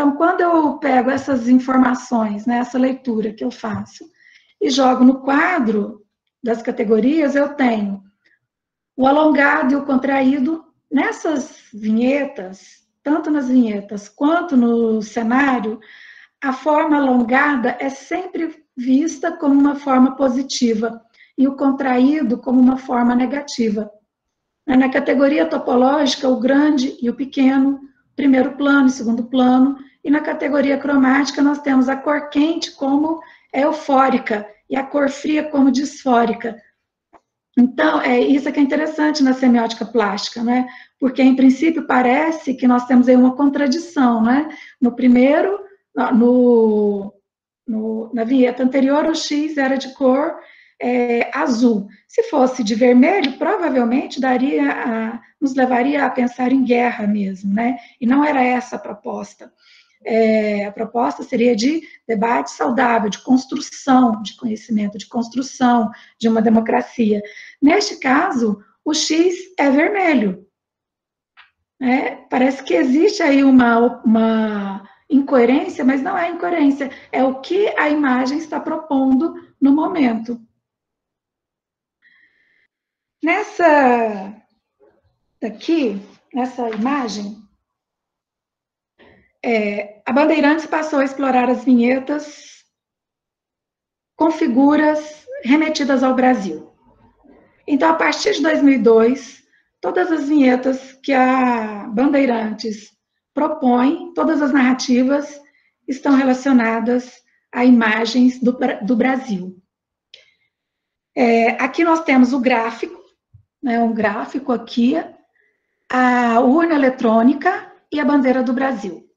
Então, quando eu pego essas informações, né, essa leitura que eu faço, e jogo no quadro das categorias, eu tenho o alongado e o contraído. Nessas vinhetas, tanto nas vinhetas quanto no cenário, a forma alongada é sempre vista como uma forma positiva e o contraído como uma forma negativa. Na categoria topológica, o grande e o pequeno, primeiro plano e segundo plano, e na categoria cromática nós temos a cor quente como eufórica e a cor fria como disfórica. Então, isso que é interessante na semiótica plástica, né? Porque, em princípio, parece que nós temos aí uma contradição, né? No primeiro, na vinheta anterior, o X era de cor azul. Se fosse de vermelho, provavelmente nos levaria a pensar em guerra mesmo, né? E não era essa a proposta. A proposta seria de debate saudável, de construção de conhecimento, de construção de uma democracia. Neste caso, o X é vermelho. Parece que existe aí uma incoerência, mas não é incoerência, é o que a imagem está propondo no momento. Nessa imagem, a Bandeirantes passou a explorar as vinhetas com figuras remetidas ao Brasil. Então, a partir de 2002, todas as vinhetas que a Bandeirantes propõe, todas as narrativas, estão relacionadas a imagens do Brasil. Aqui nós temos o gráfico, né, um gráfico aqui, a urna eletrônica e a bandeira do Brasil.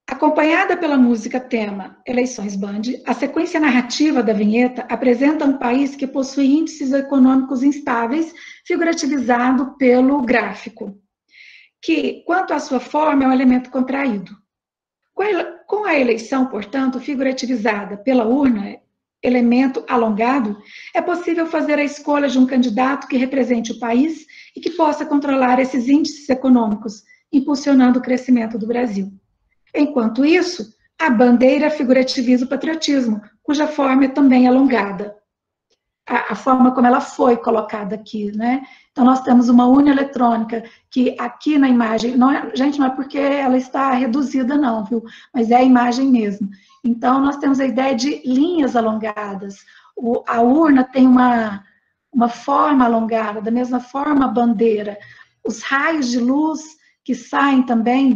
Acompanhada pela música tema Eleições Band, a sequência narrativa da vinheta apresenta um país que possui índices econômicos instáveis, figurativizado pelo gráfico, que, quanto à sua forma, é um elemento contraído. Com a eleição, portanto, figurativizada pela urna, elemento alongado, é possível fazer a escolha de um candidato que represente o país e que possa controlar esses índices econômicos, impulsionando o crescimento do Brasil. Enquanto isso, a bandeira figurativiza o patriotismo, cuja forma é também alongada. A forma como ela foi colocada aqui, né? Então, nós temos uma urna eletrônica que aqui na imagem, gente, não é porque ela está reduzida não, viu? Mas é a imagem mesmo. Então, nós temos a ideia de linhas alongadas. A urna tem uma forma alongada, da mesma forma a bandeira. Os raios de luz que saem também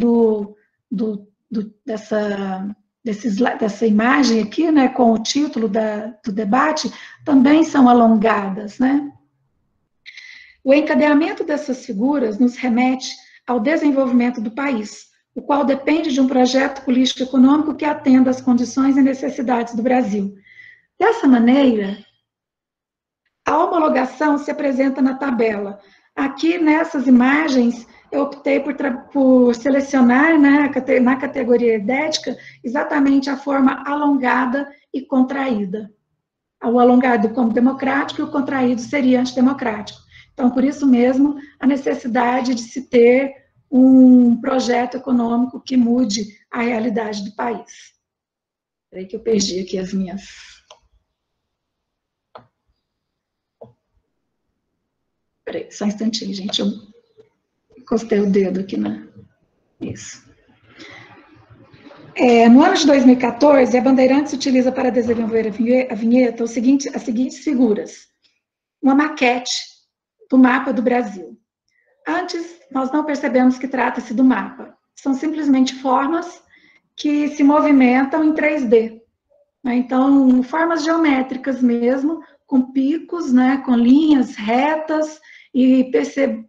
dessa imagem aqui, né, com o título do debate, também são alongadas, né? O encadeamento dessas figuras nos remete ao desenvolvimento do país, o qual depende de um projeto político-econômico que atenda às condições e necessidades do Brasil. Dessa maneira, a homologação se apresenta na tabela. Aqui, nessas imagens, eu optei por selecionar, né, na categoria idética, exatamente a forma alongada e contraída. O alongado como democrático e o contraído seria antidemocrático. Então, por isso mesmo, a necessidade de se ter um projeto econômico que mude a realidade do país. Espera aí que eu perdi aqui as minhas... Espera aí, só um instantinho, gente, eu encostei o dedo aqui isso. No ano de 2014, a Bandeirantes utiliza para desenvolver a vinheta as seguintes figuras. Uma maquete do mapa do Brasil. Antes, nós não percebemos que trata-se do mapa. São simplesmente formas que se movimentam em 3D. Né? Então, formas geométricas mesmo, com picos, né, com linhas retas, e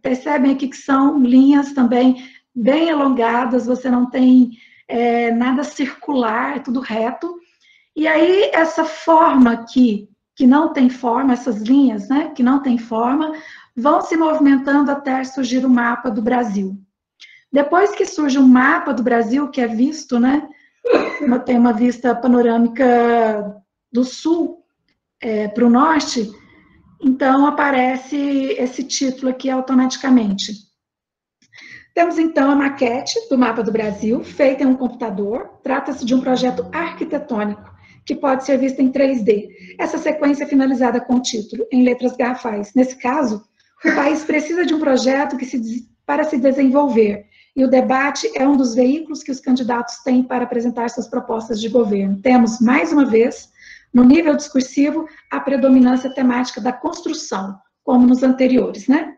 percebem aqui que são linhas também bem alongadas, você não tem nada circular, é tudo reto. E aí, essa forma aqui, que não tem forma, essas linhas, né, que não tem forma, vão se movimentando até surgir o mapa do Brasil. Depois que surge um mapa do Brasil, que é visto, né, tem uma vista panorâmica do sul para o norte, então aparece esse título aqui automaticamente. Temos, então, a maquete do mapa do Brasil, feita em um computador. Trata-se de um projeto arquitetônico, que pode ser visto em 3D. Essa sequência é finalizada com o título, em letras garrafais. Nesse caso, o país precisa de um projeto para se desenvolver, e o debate é um dos veículos que os candidatos têm para apresentar suas propostas de governo. Temos, mais uma vez, no nível discursivo, a predominância temática da construção, como nos anteriores, né?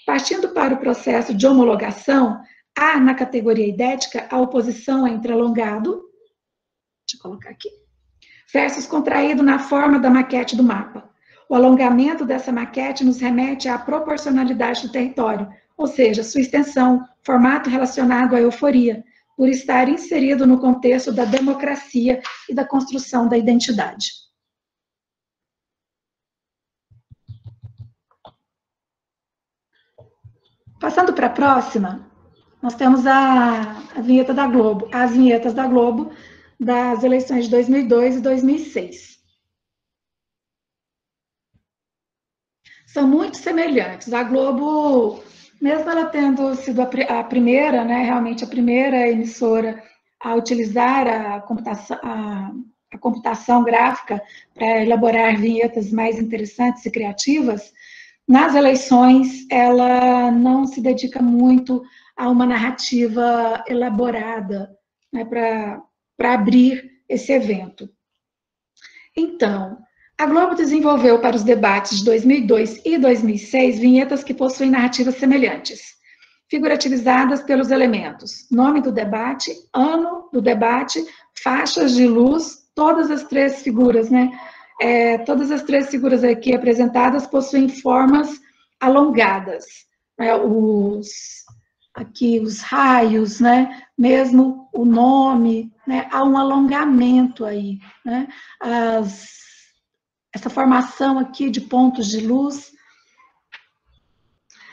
Partindo para o processo de homologação, há, na categoria idética, a oposição entre alongado, deixa eu colocar aqui, versus contraído na forma da maquete do mapa. O alongamento dessa maquete nos remete à proporcionalidade do território, ou seja, sua extensão, formato relacionado à euforia, por estar inserido no contexto da democracia e da construção da identidade. Passando para a próxima, nós temos a vinheta da Globo, as vinhetas da Globo das eleições de 2002 e 2006. São muito semelhantes. A Globo, mesmo ela tendo sido a primeira, né, realmente a primeira emissora a utilizar a computação gráfica para elaborar vinhetas mais interessantes e criativas, nas eleições ela não se dedica muito a uma narrativa elaborada, né, para abrir esse evento. Então, a Globo desenvolveu para os debates de 2002 e 2006 vinhetas que possuem narrativas semelhantes, figurativizadas pelos elementos: nome do debate, ano do debate, faixas de luz, todas as três figuras, né? Todas as três figuras aqui apresentadas possuem formas alongadas, né? Aqui os raios, né? Mesmo o nome, né? Há um alongamento aí, né? Essa formação aqui de pontos de luz.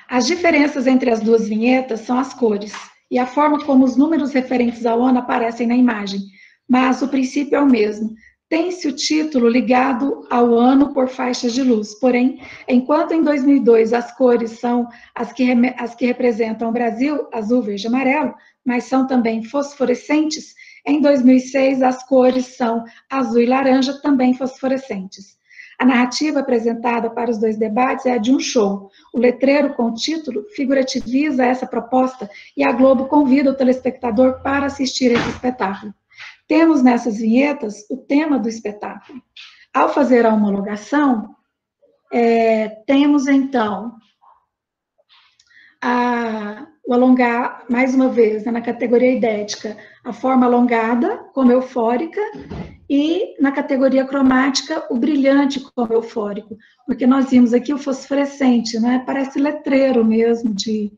As diferenças entre as duas vinhetas são as cores e a forma como os números referentes ao ano aparecem na imagem, mas o princípio é o mesmo. Tem-se o título ligado ao ano por faixas de luz, porém, enquanto em 2002 as cores são as que representam o Brasil, azul, verde e amarelo, mas são também fosforescentes, em 2006 as cores são azul e laranja, também fosforescentes. A narrativa apresentada para os dois debates é a de um show. O letreiro com o título figurativiza essa proposta e a Globo convida o telespectador para assistir esse espetáculo. Temos nessas vinhetas o tema do espetáculo. Ao fazer a homologação, temos então o alongar, mais uma vez, né, na categoria idética, a forma alongada, como eufórica, e na categoria cromática, o brilhante como eufórico, porque nós vimos aqui o fosforescente, né? Parece letreiro mesmo, de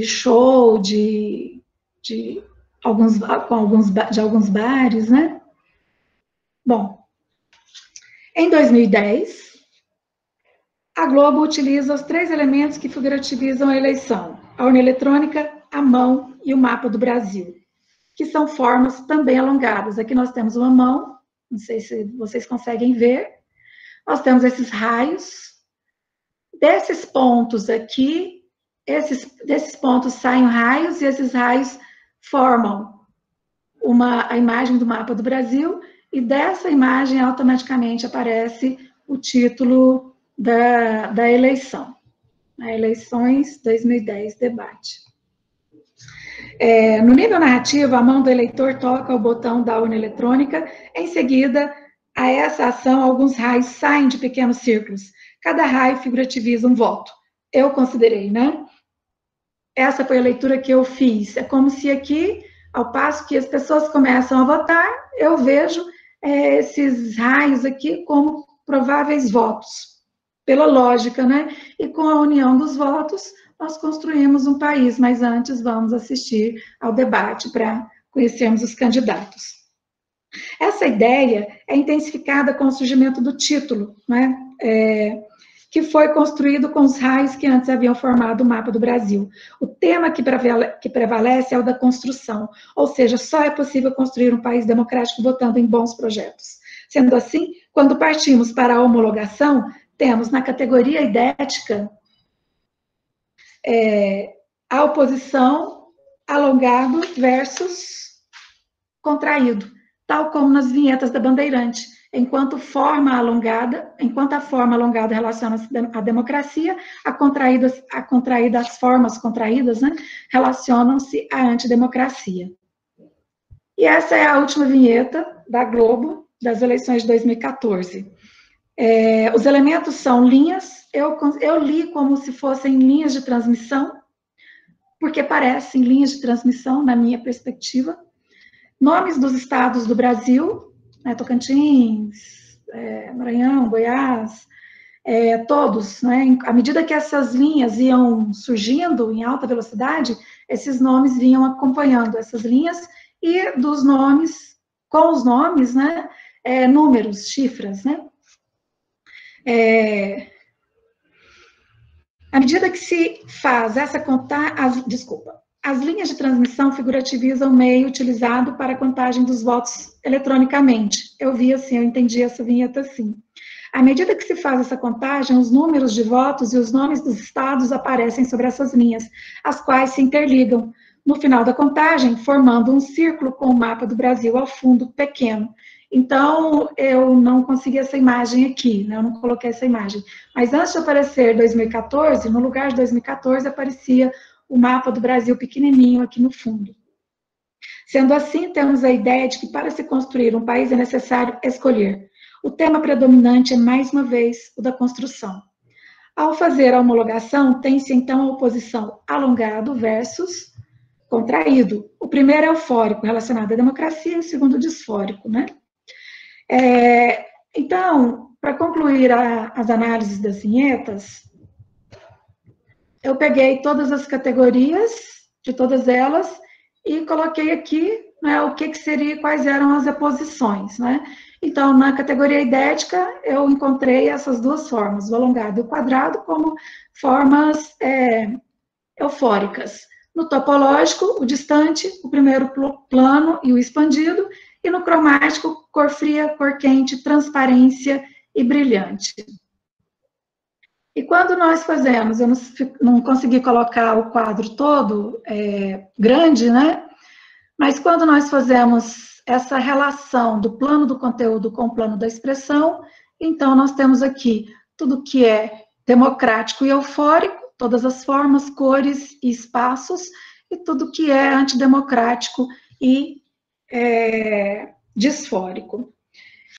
show, de alguns bares, né? Bom, em 2010, a Globo utiliza os três elementos que figurativizam a eleição: a urna eletrônica, a mão e o mapa do Brasil, que são formas também alongadas. Aqui nós temos uma mão, não sei se vocês conseguem ver, nós temos esses raios, desses pontos aqui, desses pontos saem raios, e esses raios formam a imagem do mapa do Brasil, e dessa imagem automaticamente aparece o título da eleição. Eleições 2010, debate. No nível narrativo, a mão do eleitor toca o botão da urna eletrônica, em seguida, a essa ação, alguns raios saem de pequenos círculos. Cada raio figurativiza um voto. Eu considerei, né? Essa foi a leitura que eu fiz. É como se aqui, ao passo que as pessoas começam a votar, eu vejo esses raios aqui como prováveis votos, pela lógica, né? E com a união dos votos, nós construímos um país, mas antes vamos assistir ao debate para conhecermos os candidatos. Essa ideia é intensificada com o surgimento do título, né? Que foi construído com os raios que antes haviam formado o mapa do Brasil. O tema que prevalece é o da construção, ou seja, só é possível construir um país democrático votando em bons projetos. Sendo assim, quando partimos para a homologação, temos na categoria idética a oposição alongado versus contraído, tal como nas vinhetas da Bandeirante. Enquanto a forma alongada relaciona-se à democracia, a contraída, as formas contraídas, né, relacionam-se à antidemocracia. E essa é a última vinheta da Globo, das eleições de 2014. Os elementos são linhas, eu li como se fossem linhas de transmissão, porque parecem linhas de transmissão, na minha perspectiva. Nomes dos estados do Brasil, né, Tocantins, Maranhão, Goiás, todos, né, à medida que essas linhas iam surgindo em alta velocidade, esses nomes vinham acompanhando essas linhas, e dos nomes, com os nomes, né, números, cifras, né. À medida que se faz essa contagem, as linhas de transmissão figurativizam o meio utilizado para a contagem dos votos eletronicamente. Eu vi assim, eu entendi essa vinheta assim. À medida que se faz essa contagem, os números de votos e os nomes dos estados aparecem sobre essas linhas, as quais se interligam, no final da contagem, formando um círculo com o mapa do Brasil ao fundo pequeno. Então, eu não consegui essa imagem aqui, né? Eu não coloquei essa imagem. Mas antes de aparecer 2014, no lugar de 2014, aparecia o mapa do Brasil pequenininho aqui no fundo. Sendo assim, temos a ideia de que para se construir um país é necessário escolher. O tema predominante é, mais uma vez, o da construção. Ao fazer a homologação, tem-se então a oposição alongado versus contraído. O primeiro é eufórico, relacionado à democracia, e o segundo disfórico, né? Então, para concluir as análises das vinhetas, eu peguei todas as categorias, de todas elas, e coloquei aqui, né, o que seria, quais eram as oposições, né? Então, na categoria idética, eu encontrei essas duas formas, o alongado e o quadrado, como formas eufóricas. No topológico, o distante, o primeiro plano e o expandido, e no cromático, cor fria, cor quente, transparência e brilhante. E quando nós fazemos, eu não consegui colocar o quadro todo grande, né? Mas quando nós fazemos essa relação do plano do conteúdo com o plano da expressão, então nós temos aqui tudo que é democrático e eufórico, todas as formas, cores e espaços, e tudo que é antidemocrático e disfórico.